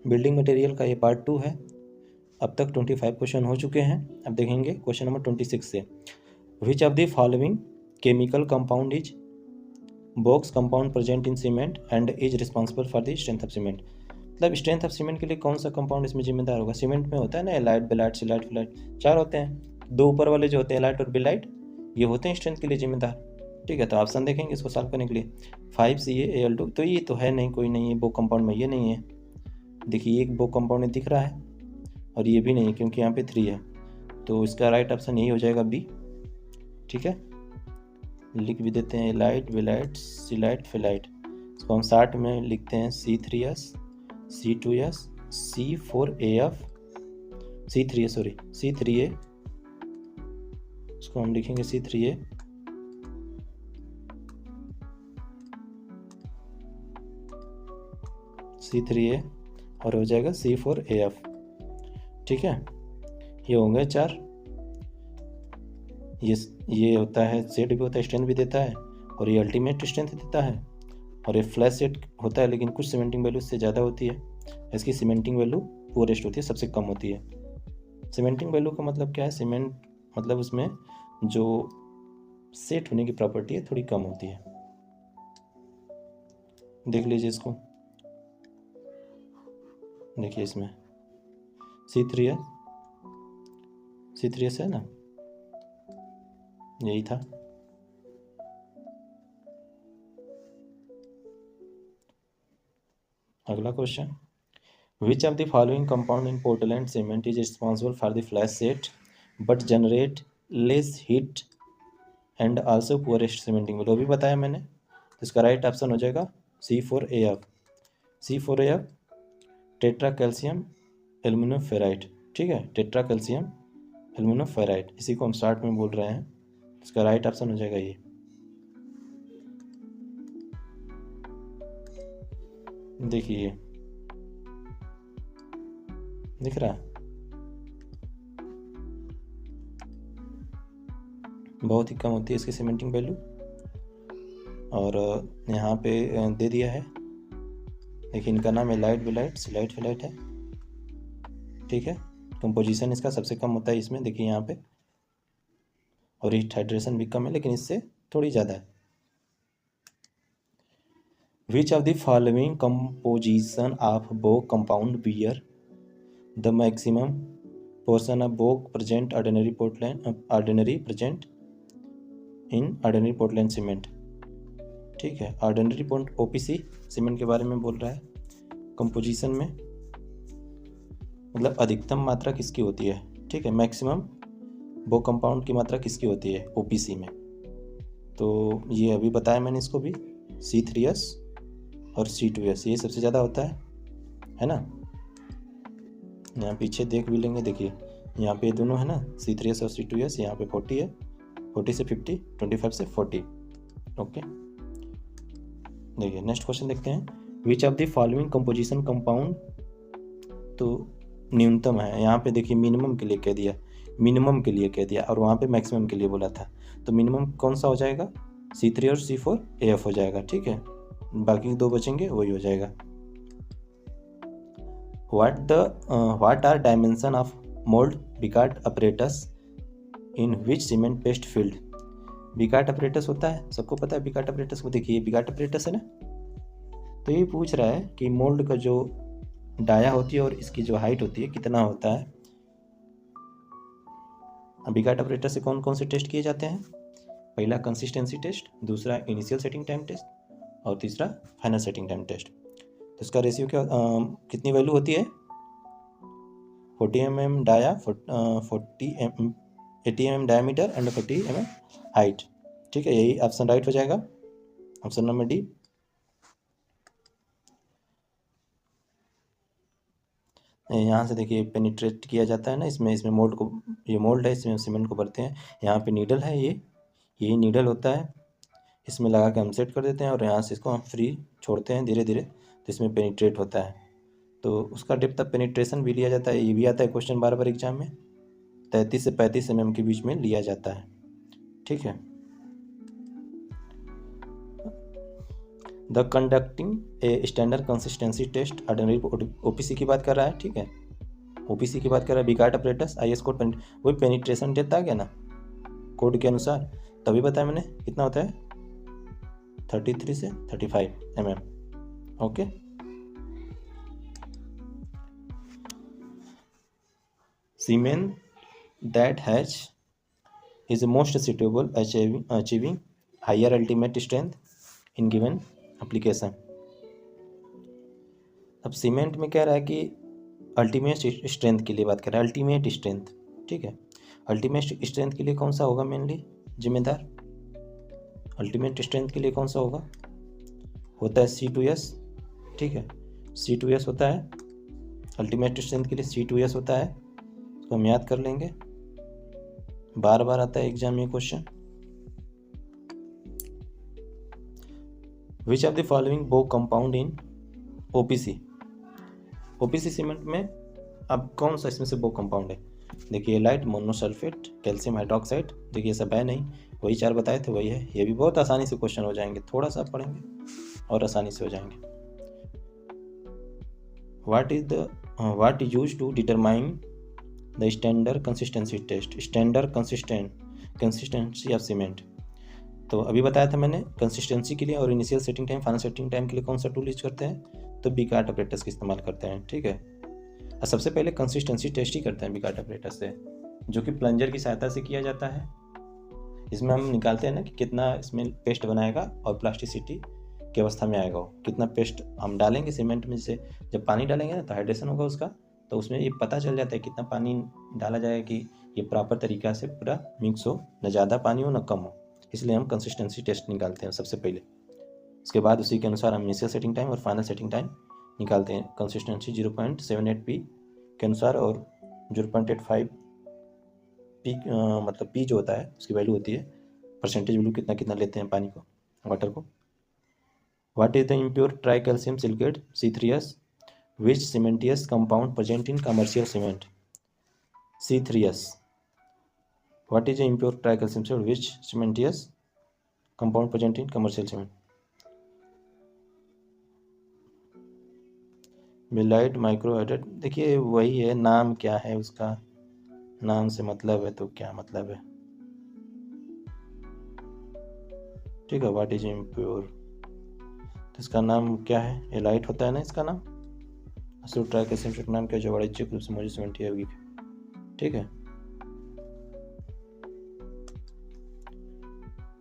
Building material का ये part 2 है। अब तक 25 क्वेश्चन हो चुके हैं। अब देखेंगे क्वेश्चन नंबर 26 से। Which of the following chemical compound is box compound present in cement and is responsible for the strength of cement. मतलब स्ट्रेंथ ऑफ सीमेंट के लिए कौन सा कंपाउंड इसमें जिम्मेदार होगा? सीमेंट में होता है ना एलाइट, बेलाइट, सिलाइट, फिलाइट, 4 होते हैं। 2 ऊपर वाले जो होते हैं एलाइट और बेलाइट, ये होते हैं स्ट्रेंथ के लिए जिम्मेदार। ठीक है, तो ऑप्शन देखेंगे इसको सॉल्व करने के लिए। 5CaAl2, तो ये तो है नहीं, कोई नहीं है, बो कंपाउंड में ये नहीं है। देखिए एक बो कंपाउंड दिख रहा है और ये भी नहीं है क्योंकि यहाँ पे 3 है, तो इसका राइट ऑप्शन यही हो जाएगा बी। ठीक है, लिख भी देते हैं एलाइट, बेलाइट, सिलाइट, फिलाइट। इसको हम शॉर्ट में लिखते हैं C3S, C2S, C4AF, C3A, sorry C3A, इसको हम लिखेंगे C3A, C3A और हो जाएगा C4AF। ठीक है, ये होंगे 4। ये होता है सेट भी होता है, स्ट्रेंथ भी देता है, और ये अल्टीमेट स्ट्रेंथ देता है, और ये फ्लैश सेट होता है लेकिन कुछ सीमेंटिंग वैल्यू इससे ज़्यादा होती है। इसकी सीमेंटिंग वैल्यू पुअरेस्ट होती है, सबसे कम होती है। सीमेंटिंग वैल्यू का मतलब क्या है? सीमेंट मतलब उसमें जो सेट होने की प्रॉपर्टी है थोड़ी कम होती है। देख लीजिए इसको, देखिए इसमें C3S है ना, यही था। अगला question, which of the following compound in Portland cement is responsible for the flash set but generate less heat and also poorest cementing value? अभी बताया मैंने, तो इसका राइट ऑप्शन हो जाएगा C4AF। C4AF tetra calcium aluminium ferrite. ठीक है, tetra calcium aluminium ferrite, इसी को हम स्टार्ट में बोल रहे हैं। इसका राइट ऑप्शन हो जाएगा ये। देखिए दिख रहा है, बहुत ही कम होती है इसकी सीमेंटिंग वैल्यू, और यहाँ पे दे दिया है। देखिए इनका नाम एलाइट, बेलाइट, सिलाइट, फिलाइट है। ठीक है, कंपोजिशन इसका सबसे कम होता है इसमें, देखिए यहाँ पे, और हीट हाइड्रेशन भी कम है लेकिन इससे थोड़ी ज़्यादा है। Which of the following composition of Bogue compound bear the maximum portion of Bogue present ordinary present in ordinary Portland cement? ठीक है, ऑर्डिनरी OPC सीमेंट के बारे में बोल रहा है। कंपोजिशन में मतलब अधिकतम मात्रा किसकी होती है? ठीक है, मैक्सिमम वो कंपाउंड की मात्रा किसकी होती है OPC में? तो ये अभी बताया मैंने इसको भी, C3S और C2S, ये सबसे ज़्यादा होता है ना। यहाँ पीछे देख भी लेंगे, देखिए यहाँ पे दोनों है ना, C3S और C2S, यहाँ पे 40 है, 40 से 50, 25 से 40। ओके, देखिए नेक्स्ट क्वेश्चन देखते हैं। विच of the following composition compound, तो न्यूनतम है, यहाँ पे देखिए मिनिमम के लिए कह दिया, मिनिमम के लिए कह दिया, और वहाँ पे मैक्सिमम के लिए बोला था, तो मिनिमम कौन सा हो जाएगा? C3 और C4AF हो जाएगा। ठीक है, बाकी 2 बचेंगे, वही हो जाएगा। What are dimension of mould Vicat apparatus in which cement paste filled? Vicat apparatus होता है, सबको पता है बिकार्ड अपरेटस को। देखिए बिकार्ड अपरेटस है ना, तो ये पूछ रहा है कि मोल्ड का जो डाया होती है और इसकी जो हाइट होती है कितना होता है। बिकार्ड अपरेटस से कौन कौन से टेस्ट किए जाते हैं? पहला कंसिस्टेंसी टेस्ट, दूसरा इनिशियल सेटिंग टाइम टेस्ट, और तीसरा फाइनल सेटिंग टाइम टेस्ट। तो इसका रेशियो क्या, कितनी वैल्यू होती है? 40 mm dia, 80 mm diameter and 40 mm height. ठीक है, यही ऑप्शन राइट हो जाएगा, ऑप्शन नंबर डी। यहाँ से देखिए पेनिट्रेट किया जाता है ना इसमें मोल्ड को, ये मोल्ड है, इसमें सीमेंट को भरते हैं। यहाँ पे नीडल है, यही नीडल होता है, इसमें लगा के हम सेट कर देते हैं, और यहाँ से इसको हम फ्री छोड़ते हैं धीरे धीरे, तो इसमें पेनिट्रेट होता है। तो उसका डेप्थ ऑफ पेनिट्रेशन भी लिया जाता है, ये भी आता है क्वेश्चन बार एग्जाम में, 33 से 35 mm के बीच में लिया जाता है। ठीक है, the conducting a standard consistency test ordinary OPC की बात कर रहा है, ठीक है, ओपीसी की बात कर रहा है। बिगार्ड अपरेटस आईएस कोड वही पेनिट्रेशन डेप्थ आ गया ना कोड के अनुसार, तभी बताया मैंने कितना होता है 33 से 35 mm। Okay, cement that has is most suitable achieving higher ultimate strength in given application। अब सीमेंट में कह रहा है कि अल्टीमेट स्ट्रेंथ के लिए बात कर रहा है, अल्टीमेट स्ट्रेंथ, ठीक है। अल्टीमेट स्ट्रेंथ के लिए कौन सा होगा मेनली जिम्मेदार, अल्टीमेट स्ट्रेंथ के लिए कौन सा होता है C2S, ठीक है, C2S होता है अल्टीमेट स्ट्रेंथ के लिए, C2S होता है, उसको हम याद कर लेंगे, बार बार आता है एग्जाम में question. Which of the following Bogue compound in OPC, OPC cement में अब कौन सा इसमें से बोक कंपाउंड है, देखिए लाइट, मोनोसल्फेट, कैल्शियम हाइड्रोक्साइड, देखिए सब है नहीं, वही 4 बताए थे वही है। ये भी बहुत आसानी से क्वेश्चन हो जाएंगे, थोड़ा सा पढ़ेंगे और आसानी से हो जाएंगे। What is used to determine the standard consistency test, standard consistency of cement, तो अभी बताया था मैंने कंसिस्टेंसी के लिए और initial setting time, final setting time के लिए कौन सा टूल यूज करते हैं, तो बिगार्ड ऑपरेटर्स का इस्तेमाल करते हैं, ठीक है। और सबसे पहले कंसिस्टेंसी टेस्ट ही करते हैं बिगार्ड ऑपरेटर्स से, जो कि प्लंजर की सहायता से किया जाता है। इसमें हम निकालते हैं ना कि कितना इसमें पेस्ट बनाएगा और प्लास्टिसिटी की अवस्था में आएगा, कितना पेस्ट हम डालेंगे सीमेंट में, जैसे जब पानी डालेंगे ना तो हाइड्रेशन होगा उसका, तो उसमें ये पता चल जाता है कितना पानी डाला जाएगा कि ये प्रॉपर तरीक़ा से पूरा मिक्स हो, न ज़्यादा पानी हो न कम हो, इसलिए हम कंसिस्टेंसी टेस्ट निकालते हैं सबसे पहले। उसके बाद उसी के अनुसार हम इनिशियल सेटिंग टाइम और फाइनल सेटिंग टाइम निकालते हैं। कंसिस्टेंसी 0.78 पी के अनुसार और 0.85 पी मतलब पी जो होता है उसकी वैल्यू होती है परसेंटेज वैल्यू, कितना कितना लेते हैं पानी को, वाटर को। What is the impure try calcium silicate C3S, which cementitious compound present in commercial cement, C3S। What is the impure tricalcium cement, which cementitious compound present in commercial cement, मिलाइट माइक्रोहाइड्रेट, देखिए वही है, नाम क्या है उसका, नाम से मतलब है तो क्या मतलब है, ठीक है। व्हाट इज इम्प्योर, तो इसका नाम क्या है, एलाइट होता है ना इसका नाम, ट्राइकैल्शियम नाम क्या जो वाणिज्यिक रूप से मौजूद सीमेंट है, ठीक है।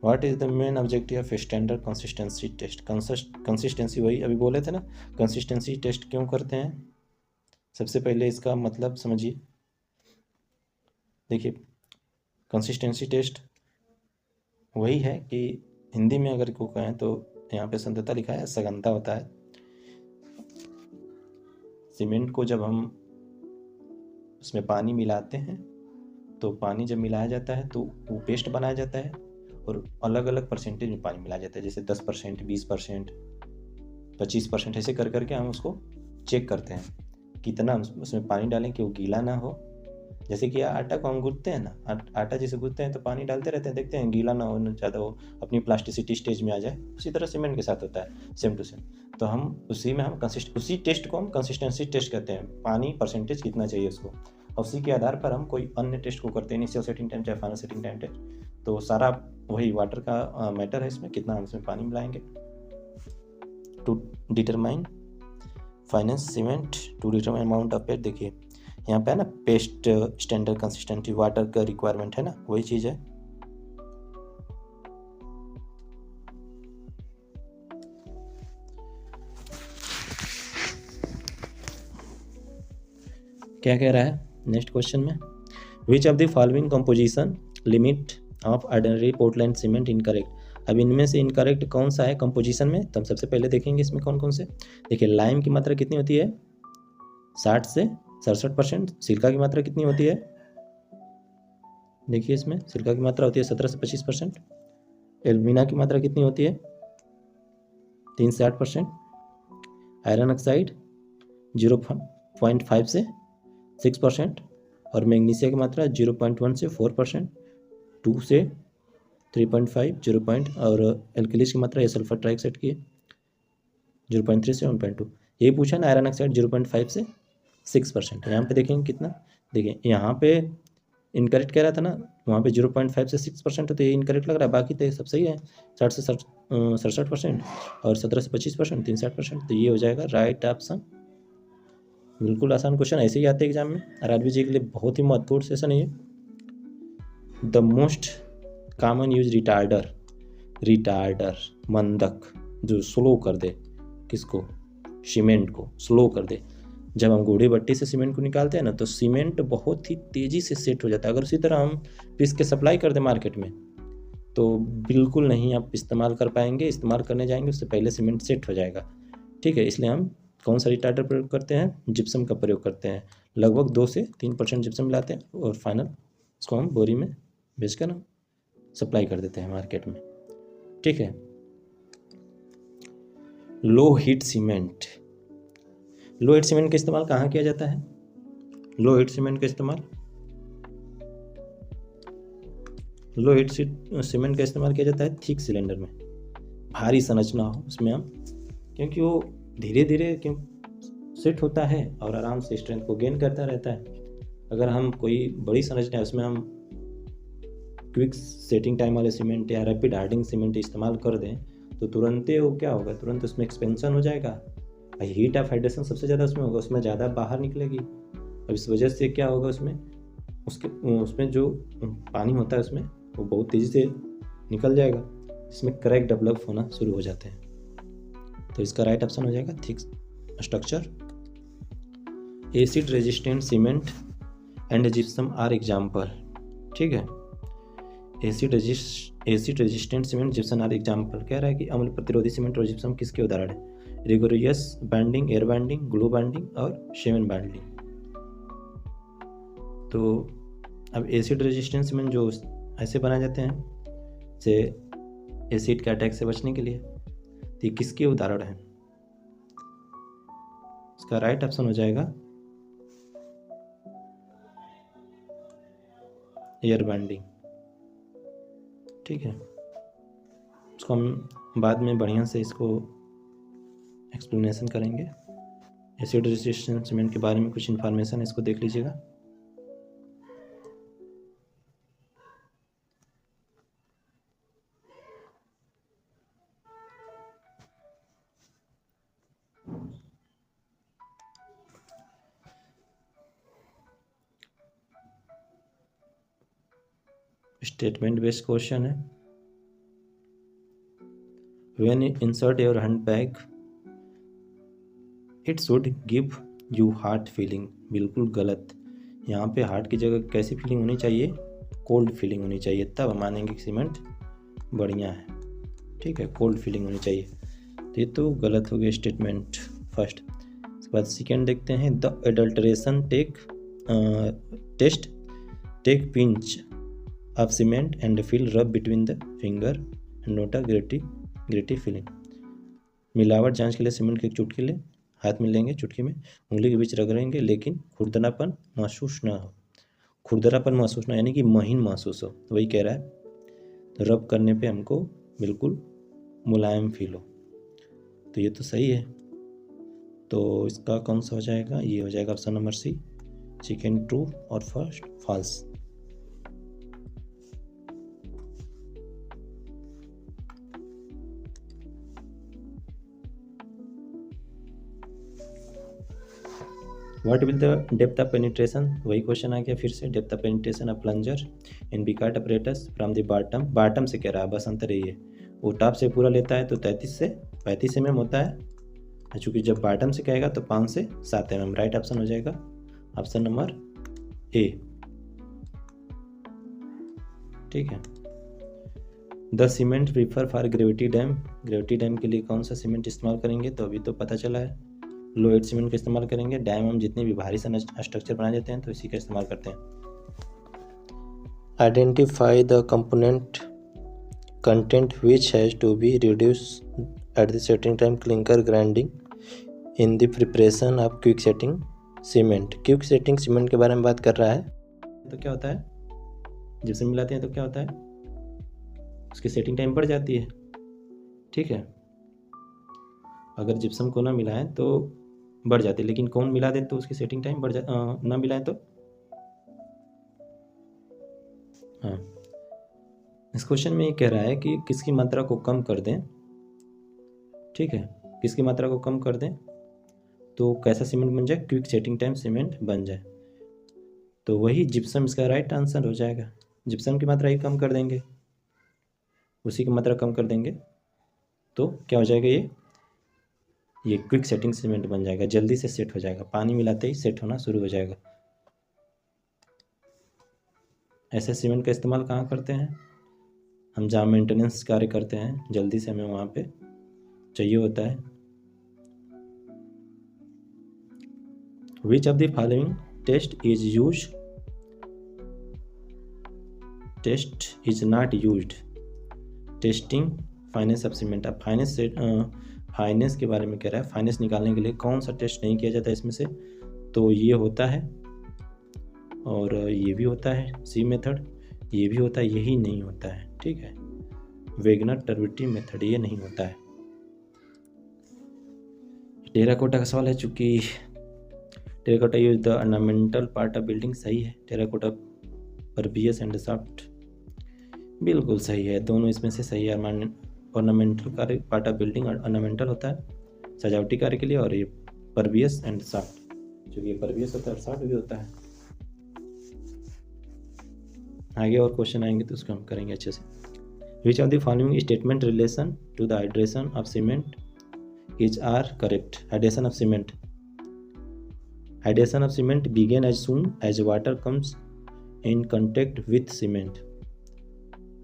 What is the main objective of standard consistency test, consistency वही अभी बोले थे ना, कंसिस्टेंसी टेस्ट क्यों करते हैं, सबसे पहले इसका मतलब समझिए। देखिए कंसिस्टेंसी टेस्ट वही है कि हिंदी में अगर को कहें तो यहाँ पे संतता लिखा है, सघनता होता है। सीमेंट को जब हम उसमें पानी मिलाते हैं तो पानी जब मिलाया जाता है तो वो पेस्ट बनाया जाता है और अलग अलग परसेंटेज में पानी मिलाया जाता है, जैसे 10%, 20%, 25%, ऐसे कर करके हम उसको चेक करते हैं कितना उसमें पानी डालें कि वो गीला ना हो। जैसे कि आटा को हम गूंथते हैं ना, आटा जैसे गूंथते हैं तो पानी डालते रहते हैं, देखते हैं गीला ना हो, ज़्यादा वो अपनी प्लास्टिसिटी स्टेज में आ जाए, उसी तरह सीमेंट के साथ होता है सेम टू सेम। तो हम उसी में हम उसी टेस्ट को हम कंसिस्टेंसी टेस्ट कहते हैं, पानी परसेंटेज कितना चाहिए उसको, और उसी के आधार पर हम कोई अन्य टेस्ट को करते हैं, इनिशियल सेटिंग टाइम चाहे फाइनल सेटिंग टाइम टेस्ट। तो सारा वही वाटर का मैटर है इसमें, कितना हम इसमें पानी मिलाएंगे to determine fineness cement, to determine amount of paste. देखिए यहाँ पे है ना पेस्ट स्टैंडर्ड कंसिस्टेंसी वाटर का रिक्वायरमेंट है ना, वही चीज़ है। क्या कह रहा है नेक्स्ट क्वेश्चन में, विच of the following composition limit of ordinary Portland cement incorrect. अब इनमें से इनकरेक्ट कौन सा है कंपोजिशन में, तो हम सबसे पहले देखेंगे इसमें कौन कौन से। देखिए लाइम की मात्रा कितनी होती है 60 से 67%, सिल्का की मात्रा कितनी होती है, देखिए इसमें सिल्का की मात्रा होती है 17 से 25%, एल्यूमिना की मात्रा कितनी होती है 3 से 8%, आयरन ऑक्साइड 0.5 से 6%, और मैग्नीशिया की मात्रा 0.1 से 4%, 2 से 3.5, 0. और एल्कलीस की मात्रा ये सल्फर ट्राइऑक्साइड की है 0.3 से 1.2। ये पूछा ना आयरन ऑक्साइड 0.5 से 6%। यहाँ पे देखेंगे कितना, देखिए यहाँ पे इनकरेक्ट कह रहा था ना, वहाँ पे 0.5 से 6% तो ये इनकरेक्ट लग रहा है, बाकी तो सब सही है। 60 से 67% और 17 से 25%, 63%, तो ये हो जाएगा राइट ऑप्शन। बिल्कुल आसान क्वेश्चन ऐसे ही आते हैं एग्जाम में। आरआरबी जी के लिए बहुत ही महत्वपूर्ण सेशन है ये। The most common use retarder मंदक, जो स्लो कर दे, किसको, सीमेंट को स्लो कर दे। जब हम गोड़ी भट्टी से सीमेंट को निकालते हैं ना, तो सीमेंट बहुत ही तेज़ी से सेट हो जाता है। अगर उसी तरह हम पीस के सप्लाई कर दें मार्केट में, तो बिल्कुल नहीं आप इस्तेमाल कर पाएंगे। इस्तेमाल करने जाएंगे उससे पहले सीमेंट सेट हो जाएगा। ठीक है, इसलिए हम कौन सा रिटार्डर प्रयोग करते हैं, जिप्सम का प्रयोग करते हैं। लगभग 2 से 3% जिप्सम मिलाते हैं और फाइनल उसको हम बोरी में बेचकर हम सप्लाई कर देते हैं मार्केट में। ठीक है, लो heat cement. Low heat cement का इस्तेमाल कहाँ किया जाता है? लो हीट सीमेंट का इस्तेमाल किया जाता है थिक सिलेंडर में। भारी संरचना हो उसमें हम, क्योंकि वो धीरे धीरे सेट होता है और आराम से स्ट्रेंथ को गेन करता रहता है। अगर हम कोई बड़ी संरचना है उसमें हम क्विक सेटिंग टाइम वाले सीमेंट या रैपिड हार्डिंग सीमेंट इस्तेमाल कर दें, तो तुरंत वो क्या होगा, तुरंत उसमें एक्सपेंशन हो जाएगा। हीट ऑफ हाइड्रेशन सबसे ज़्यादा उसमें होगा, उसमें ज़्यादा बाहर निकलेगी। अब इस वजह से क्या होगा, उसमें जो पानी होता है उसमें वो बहुत तेज़ी से निकल जाएगा, इसमें क्रैक डेवलप होना शुरू हो जाते हैं। तो इसका राइट ऑप्शन हो जाएगा thick structure. Acid resistant cement and gypsum are example. ठीक है, acid resistant cement gypsum are example. कह रहा है कि अम्ल प्रतिरोधी सीमेंट और जिप्सम किसके उदाहरण है? Rigorous binding, air binding, glue binding और शेवन बाइंडिंग। तो अब एसिड रेजिस्टेंट सीमेंट जो ऐसे बनाए जाते हैं से एसिड के अटैक से बचने के लिए, तो ये किसके उदाहरण हैं? इसका राइट ऑप्शन हो जाएगा एयर बाइंडिंग। ठीक है, उसको हम बाद में बढ़िया से इसको एक्सप्लेनेशन करेंगे। एसिड रेजिस्टेंट सीमेंट के बारे में कुछ इन्फॉर्मेशन इसको देख लीजिएगा। स्टेटमेंट बेस्ड क्वेश्चन है। When you insert your handbag, it should give you heart feeling। बिल्कुल गलत। यहाँ पे हार्ट की जगह कैसी फीलिंग होनी चाहिए? कोल्ड फीलिंग होनी चाहिए, तब हम मानेंगे कि सीमेंट बढ़िया है। ठीक है, कोल्ड फीलिंग होनी चाहिए। तो ये तो गलत हो गया स्टेटमेंट फर्स्ट। उसके बाद सेकेंड देखते हैं, the adulteration test take pinch of cement and feel rub between the finger and note a gritty feeling. मिलावट जांच के लिए सीमेंट के एक चुटकी ले, हाथ में लेंगे, चुटकी में उंगली के बीच रगड़ेंगे, लेकिन खुरदरापन महसूस ना हो। खुरदरापन महसूस ना यानी कि महीन महसूस हो, वही कह रहा है। तो रब करने पे हमको बिल्कुल मुलायम फील हो, तो ये तो सही है। तो इसका कौन सा हो जाएगा? ये हो जाएगा option number C, second true और first false. What will the depth of penetration? वही क्वेश्चन आ गया फिर से। Depth of penetration of plunger in Vicat apparatus from the bottom से कह रहा है, बस अंतर यही है, वो टॉप से पूरा लेता है तो 33 से 35 mm होता है, चूँकि जब बॉटम से कहेगा तो 5 से 7 mm। राइट ऑप्शन हो जाएगा ऑप्शन नंबर ए। ठीक है, the cement prefer for gravity dam. Gravity dam के लिए कौन सा सीमेंट इस्तेमाल करेंगे? तो अभी तो पता चला है, लो वेट सीमेंट का इस्तेमाल करेंगे। डैम हम जितने भी भारी स्ट्रक्चर बनाए जाते हैं तो इसी का इस्तेमाल करते हैं। Identify the component content which has to be reduce at the setting time clinker grinding in the preparation of quick setting cement. Quick setting cement के बारे में बात कर रहा है। तो क्या होता है, जब से मिलाते हैं तो क्या होता है, उसकी सेटिंग टाइम बढ़ जाती है। ठीक है, अगर जिप्सम को ना मिलाएं तो बढ़ जाते, लेकिन कौन मिला दे तो उसकी सेटिंग टाइम ना मिलाएं तो। हाँ, इस क्वेश्चन में ये कह रहा है कि किसकी मात्रा को कम कर दें, ठीक है, किसकी मात्रा को कम कर दें तो कैसा सीमेंट बन जाए, क्विक सेटिंग टाइम सीमेंट बन जाए। तो वही जिप्सम इसका राइट आंसर हो जाएगा। जिप्सम की मात्रा ही कम कर देंगे, उसी की मात्रा कम कर देंगे तो क्या हो जाएगा, ये क्विक सेटिंग सीमेंट बन जाएगा, जल्दी से सेट हो जाएगा, पानी मिलाते ही सेट होना शुरू हो जाएगा। ऐसे सीमेंट का इस्तेमाल कहाँ करते हैं, हम जहाँ मेंटेनेंस कार्य करते हैं, जल्दी से हमें वहाँ पे चाहिए होता है। Which of the following test is not used testing fineness of cement. अब फाइनेंस के बारे में कह रहा है, फाइनेंस निकालने के लिए कौन सा टेस्ट नहीं किया जाता इसमें से, तो ये होता है और ये भी होता है सी मेथड, ये भी होता है, यही नहीं होता है, ठीक है, वेगनर टर्बिटी मेथड ये नहीं होता है। टेराकोटा का सवाल है, चूंकि terracotta use the ornamental part of building, सही है, टेराकोटा परवियस एंड सॉफ्ट बिल्कुल सही है, दोनों इसमें से सही है। ऑर्नामेंटल कार्य पार्ट ऑफ बिल्डिंग ऑर्नामेंटल होता है सजावटी कार्य के लिए, और ये परवियस एंड सॉफ्ट, जो ये परवियस होता है और सॉफ्ट भी होता है। आगे और क्वेश्चन आएंगे तो उसको हम करेंगे अच्छे से। Which of the following statement relation to the hydration of cement is are correct. Hydration of cement, hydration of cement begin as soon as water comes in contact with cement.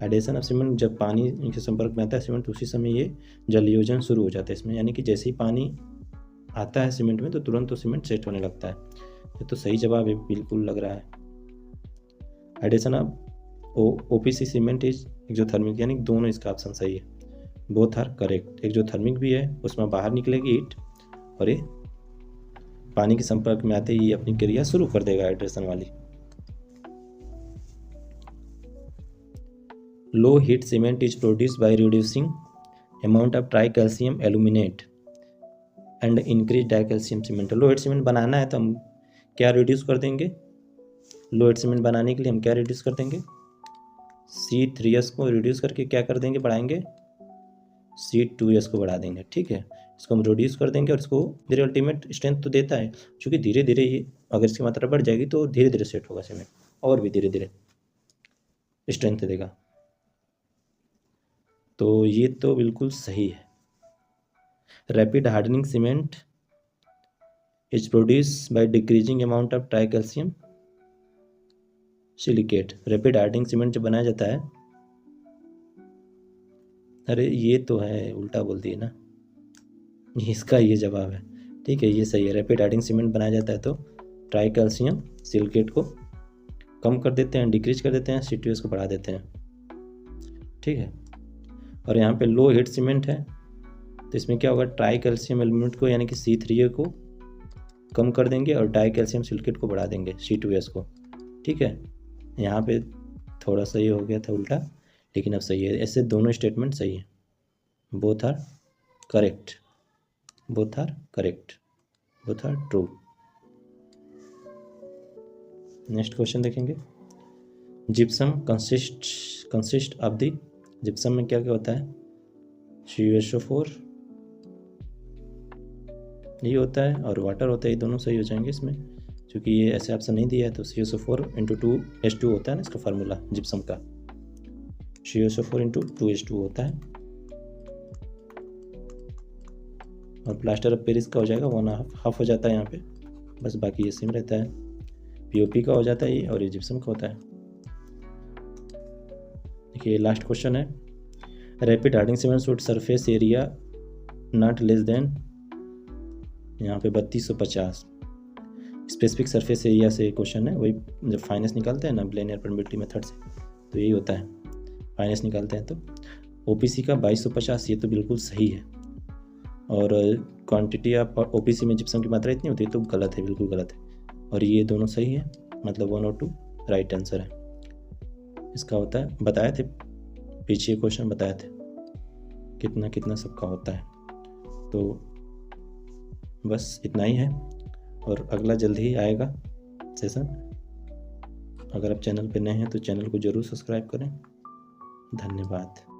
Hydration of cement, जब पानी के संपर्क में आता है cement, उसी समय ये जलयोजन शुरू हो जाता है इसमें, यानी कि जैसे ही पानी आता है सीमेंट में तो तुरंत तो सीमेंट सेट होने लगता है। ये तो सही जवाब है, बिल्कुल लग रहा है। Hydration of OPC cement is exothermic, यानी दोनों इसका ऑप्शन सही है, बोथ आर करेक्ट। एक्सोथर्मिक भी है, उसमें बाहर निकलेगी हीट और ये पानी के संपर्क में आते ही अपनी क्रिया शुरू कर देगा हाइड्रेशन वाली। Low heat cement is produced by reducing amount of tri calcium aluminate and increase di calcium cement. Low heat cement बनाना है तो हम क्या रिड्यूस कर देंगे, लो हीट सीमेंट बनाने के लिए हम क्या रिड्यूस कर देंगे, C3S को रिड्यूस करके क्या कर देंगे, बढ़ाएंगे C2S को बढ़ा देंगे, ठीक है, इसको हम रिड्यूस कर देंगे और इसको धीरे अल्टीमेट स्ट्रेंथ तो देता है, क्योंकि धीरे धीरे ये अगर इसकी मात्रा बढ़ जाएगी तो धीरे धीरे सेट होगा सीमेंट, और भी धीरे धीरे स्ट्रेंथ देगा। तो ये तो बिल्कुल सही है। Rapid hardening cement is produce by decreasing amount of tri calcium silicate. Rapid hardening cement जो बनाया जाता है, अरे ये तो है उल्टा बोल दिए ना, इसका ये जवाब है, ठीक है, ये सही है। रैपिड हार्डनिंग सीमेंट बनाया जाता है तो ट्राई कैल्शियम सिलिकेट को कम कर देते हैं, डिक्रीज कर देते हैं, C2S को बढ़ा देते हैं, ठीक है। और यहाँ पे लो हीट सीमेंट है तो इसमें क्या होगा, ट्राई कैल्शियम एल्यूमिनेट को यानी कि C3A को कम कर देंगे और डाई कैल्शियम सिलिकेट को बढ़ा देंगे C2S को, ठीक है। यहाँ पे थोड़ा सा ये हो गया था उल्टा, लेकिन अब सही है, ऐसे दोनों स्टेटमेंट सही है, both are correct, both are correct, both are true. Next question देखेंगे। Gypsum consist of the, gypsum में क्या क्या होता है, CuSO4 ये होता है और वाटर होता है, ये दोनों सही हो जाएंगे इसमें, क्योंकि ये ऐसे ऑप्शन नहीं दिया है। तो CuSO4 × 2H2 होता है ना इसका फार्मूला जिप्सम का, CuSO4 × 2H2 होता है। और प्लास्टर ऑफ पेरिस का हो जाएगा 1/2 हो जाता है यहाँ पे, बस बाकी ये सेम रहता है। POP का हो जाता है ये, और ये जिप्सम का होता है। देखिए लास्ट क्वेश्चन है, rapid hardening cement should surface area not less than, यहाँ पे 3250 स्पेसिफिक सरफेस एरिया से क्वेश्चन है, वही जब फाइनेंस निकालते हैं ना लिनियर परमिटिविटी मेथड से, तो यही होता है, फाइनेंस निकालते हैं तो OPC का 2250, ये तो बिल्कुल सही है। और क्वांटिटी ऑफ OPC में जिप्सम की मात्रा इतनी होती है तो गलत है, बिल्कुल गलत है, और ये दोनों सही है, मतलब 1 और 2 राइट आंसर है इसका होता है। बताए थे पीछे क्वेश्चन बताए थे कितना कितना सबका होता है, तो बस इतना ही है, और अगला जल्द ही आएगा सेशन। अगर आप चैनल पे नए हैं तो चैनल को ज़रूर सब्सक्राइब करें। धन्यवाद।